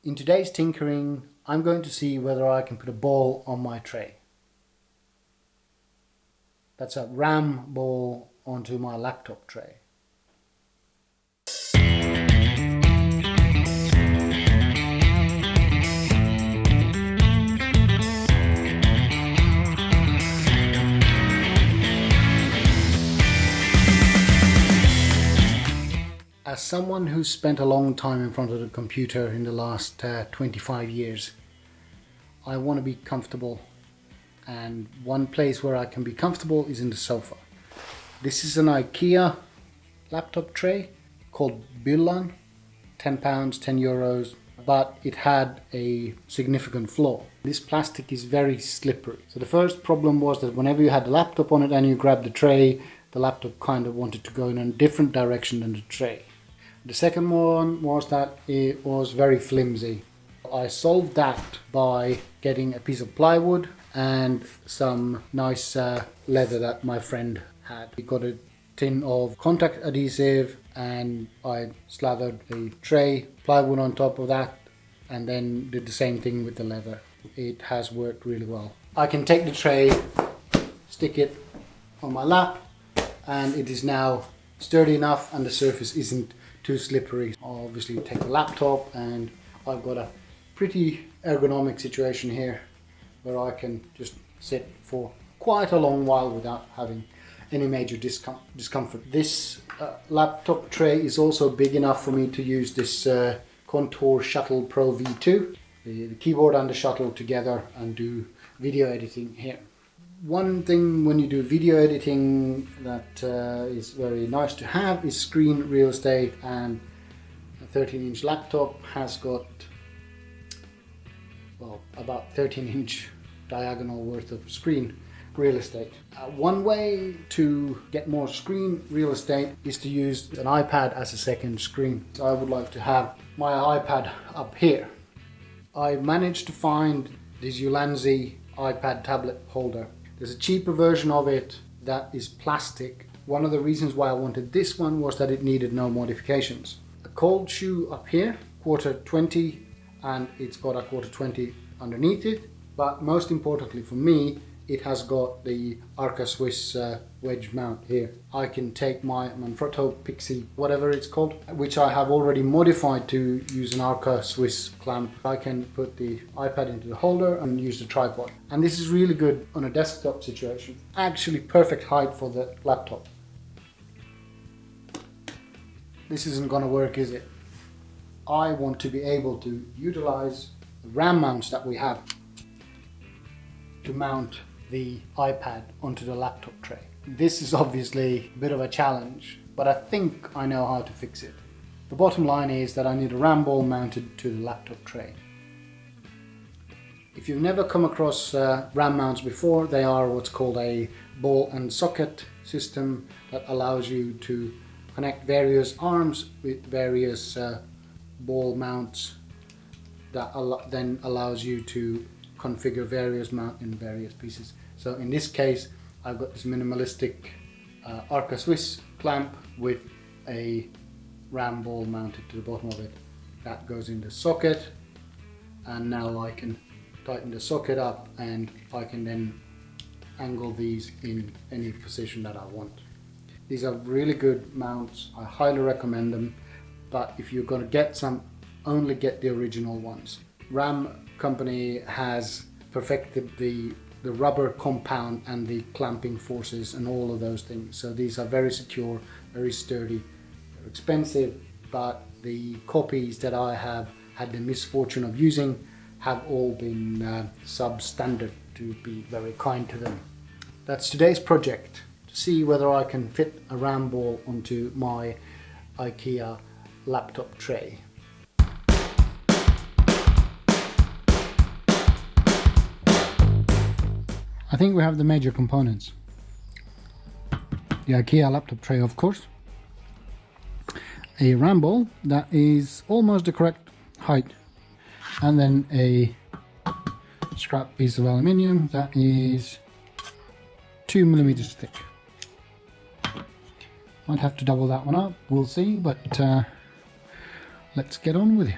In today's tinkering, I'm going to see whether I can put a ball on my tray. That's a RAM ball onto my laptop tray. As someone who's spent a long time in front of the computer in the last 25 years, I want to be comfortable, and one place where I can be comfortable is in the sofa. This is an IKEA laptop tray called Byllan, £10, €10, but it had a significant flaw. This plastic is very slippery. So the first problem was that whenever you had the laptop on it and you grabbed the tray, the laptop kind of wanted to go in a different direction than the tray. The second one was that it was very flimsy. I solved that by getting a piece of plywood and some nice leather that my friend had. We got a tin of contact adhesive and I slathered the tray, plywood on top of that, and then did the same thing with the leather. It has worked really well. I can take the tray, stick it on my lap, and it is now sturdy enough and the surface isn't too slippery. I'll obviously take the laptop, and I've got a pretty ergonomic situation here where I can just sit for quite a long while without having any major discomfort. This laptop tray is also big enough for me to use this Contour Shuttle Pro V2, the keyboard and the shuttle together, and do video editing here. One thing when you do video editing that is very nice to have is screen real estate, and a 13-inch laptop has got, well, about 13-inch diagonal worth of screen real estate. One way to get more screen real estate is to use an iPad as a second screen. So I would like to have my iPad up here. I managed to find this Ulanzi iPad tablet holder. There's a cheaper version of it that is plastic. One of the reasons why I wanted this one was that it needed no modifications. A cold shoe up here, 1/4 and it's got a 1/4 underneath it. But most importantly for me, it has got the Arca Swiss wedge mount here. I can take my Manfrotto Pixie, whatever it's called, which I have already modified to use an Arca Swiss clamp. I can put the iPad into the holder and use the tripod. And this is really good on a desktop situation. Actually perfect height for the laptop. This isn't gonna work, is it? I want to be able to utilize the RAM mounts that we have to mount the iPad onto the laptop tray. This is obviously a bit of a challenge, but I think I know how to fix it. The bottom line is that I need a RAM ball mounted to the laptop tray. If you've never come across RAM mounts before, they are what's called a ball and socket system that allows you to connect various arms with various ball mounts that then allows you to configure various mount in various pieces. So in this case, I've got this minimalistic Arca Swiss clamp with a RAM ball mounted to the bottom of it. That goes in the socket, and now I can tighten the socket up and I can then angle these in any position that I want. These are really good mounts. I highly recommend them, but if you're going to get some, only get the original ones. RAM company has perfected the rubber compound and the clamping forces and all of those things. So these are very secure, very sturdy. They're expensive, but the copies that I have had the misfortune of using have all been substandard, to be very kind to them. That's today's project, to see whether I can fit a RAM ball onto my IKEA laptop tray. I think we have the major components. The IKEA laptop tray, of course. A RAM ball that is almost the correct height. And then a scrap piece of aluminium that is 2 millimeters thick. Might have to double that one up, we'll see, but let's get on with it.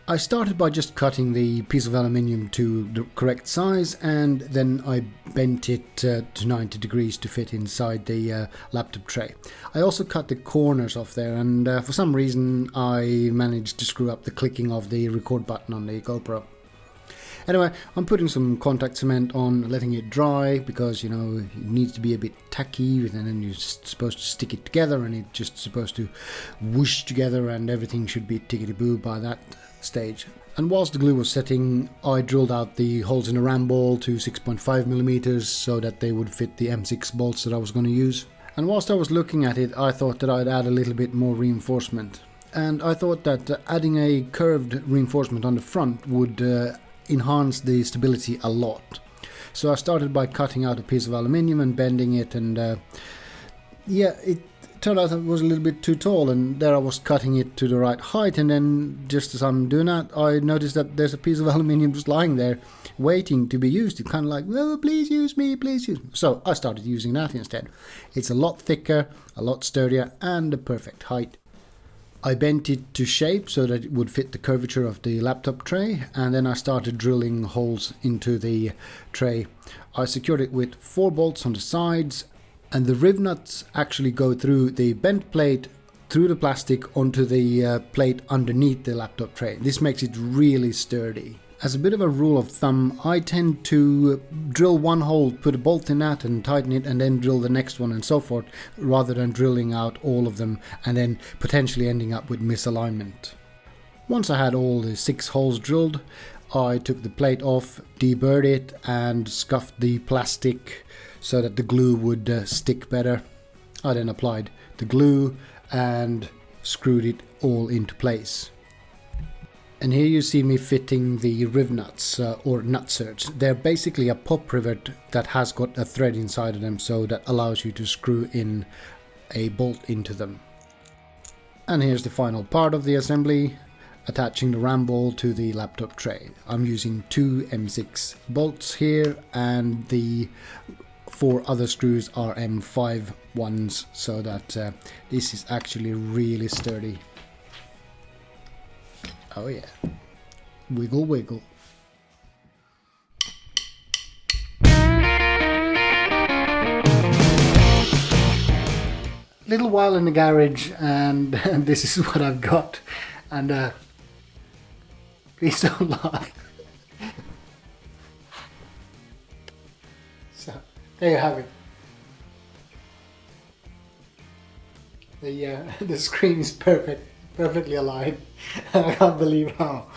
I started by just cutting the piece of aluminium to the correct size, and then I bent it to 90 degrees to fit inside the laptop tray. I also cut the corners off there, and for some reason I managed to screw up the clicking of the record button on the GoPro. Anyway, I'm putting some contact cement on, letting it dry, because, you know, it needs to be a bit tacky, and then you're supposed to stick it together, and it's just supposed to whoosh together, and everything should be tickety-boo by that stage. And whilst the glue was setting, I drilled out the holes in the ram ball to 6.5mm so that they would fit the M6 bolts that I was going to use. And whilst I was looking at it, I thought that I'd add a little bit more reinforcement. And I thought that adding a curved reinforcement on the front would enhance the stability a lot. So I started by cutting out a piece of aluminium and bending it, and yeah, it turned out it was a little bit too tall, and there I was cutting it to the right height, and then just as I'm doing that, I noticed that there's a piece of aluminium just lying there waiting to be used. It's kind of like, well, please use me, please use me. So I started using that instead. It's a lot thicker, a lot sturdier, and the perfect height. I bent it to shape so that it would fit the curvature of the laptop tray, and then I started drilling holes into the tray. I secured it with 4 bolts on the sides, and the riv nuts actually go through the bent plate, through the plastic onto the plate underneath the laptop tray. This makes it really sturdy. As a bit of a rule of thumb, I tend to drill one hole, put a bolt in that and tighten it, and then drill the next one and so forth, rather than drilling out all of them and then potentially ending up with misalignment. Once I had all the 6 holes drilled, I took the plate off, deburred it, and scuffed the plastic so that the glue would stick better. I then applied the glue and screwed it all into place. And here you see me fitting the riv nuts or nutserts. They're basically a pop rivet that has got a thread inside of them, so that allows you to screw in a bolt into them. And here's the final part of the assembly, attaching the ram ball to the laptop tray. I'm using 2 M6 bolts here, and the 4 other screws are M5 ones, so that this is actually really sturdy. Oh yeah, wiggle wiggle. Little while in the garage, and this is what I've got. And please don't laugh. So there you have it. The screen is perfectly aligned. I can't believe how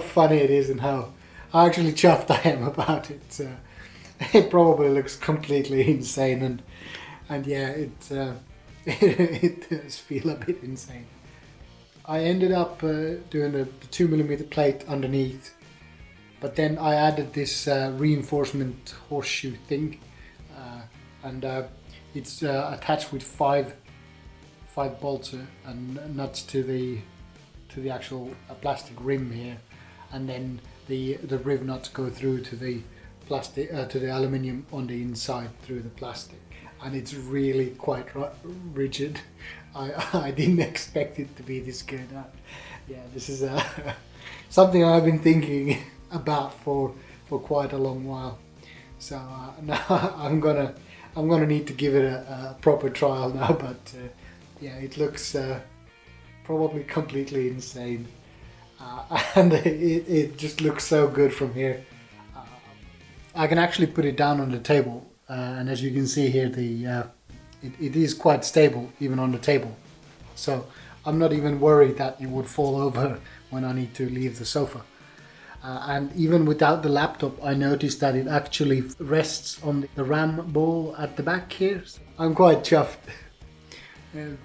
funny it is, and how actually chuffed I am about it. It probably looks completely insane, and yeah, it does feel a bit insane. I ended up doing the 2mm plate underneath, but then I added this reinforcement horseshoe thing, and it's attached with 5 bolts and nuts to the actual plastic rim here, and then the riv nuts go through to the plastic to the aluminium on the inside through the plastic, and it's really quite rigid. I didn't expect it to be this good. Yeah, this is something I've been thinking about for quite a long while. So now I'm gonna need to give it a proper trial now, but. Yeah, it looks probably completely insane, and it just looks so good from here. I can actually put it down on the table, and as you can see here, it is quite stable even on the table. So I'm not even worried that it would fall over when I need to leave the sofa. And even without the laptop, I noticed that it actually rests on the ram ball at the back here. So I'm quite chuffed.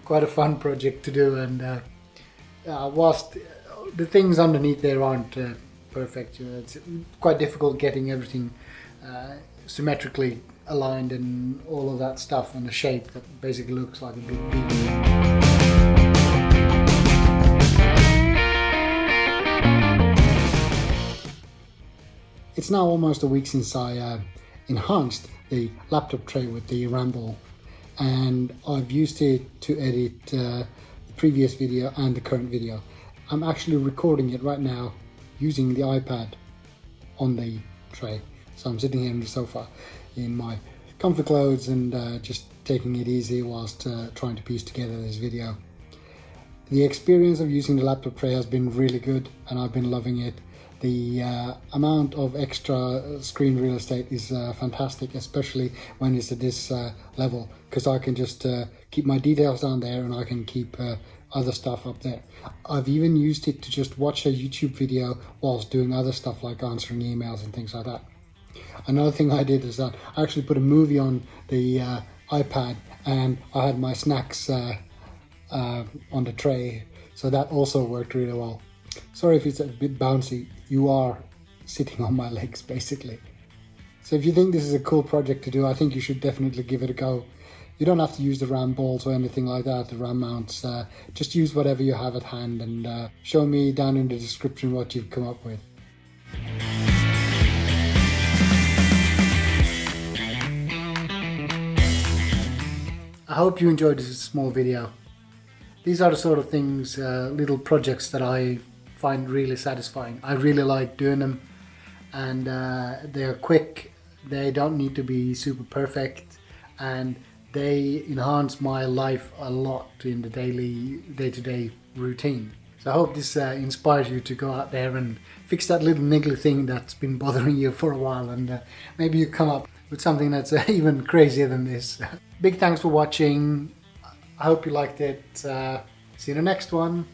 Quite a fun project to do, and whilst the things underneath there aren't perfect, it's quite difficult getting everything symmetrically aligned and all of that stuff, and the shape that basically looks like a big bean. It's now almost a week since I enhanced the laptop tray with the ram ball, and I've used it to edit the previous video and the current video, I'm actually recording it right now using the iPad on the tray. So I'm sitting here on the sofa in my comfy clothes and just taking it easy whilst trying to piece together this video. The experience of using the laptop tray has been really good and I've been loving it. The amount of extra screen real estate is fantastic, especially when it's at this level, because I can just keep my details down there and I can keep other stuff up there. I've even used it to just watch a YouTube video whilst doing other stuff like answering emails and things like that. Another thing I did is that I actually put a movie on the iPad and I had my snacks on the tray, so that also worked really well. Sorry if it's a bit bouncy, you are sitting on my legs basically. So if you think this is a cool project to do, I think you should definitely give it a go. You don't have to use the RAM balls or anything like that, the RAM mounts, just use whatever you have at hand and show me down in the description what you've come up with. I hope you enjoyed this small video. These are the sort of things, little projects that I find really satisfying. I really like doing them, and they're quick, they don't need to be super perfect, and they enhance my life a lot in the day-to-day routine. So I hope this inspires you to go out there and fix that little niggly thing that's been bothering you for a while, and maybe you come up with something that's even crazier than this. Big thanks for watching. I hope you liked it. See you in the next one.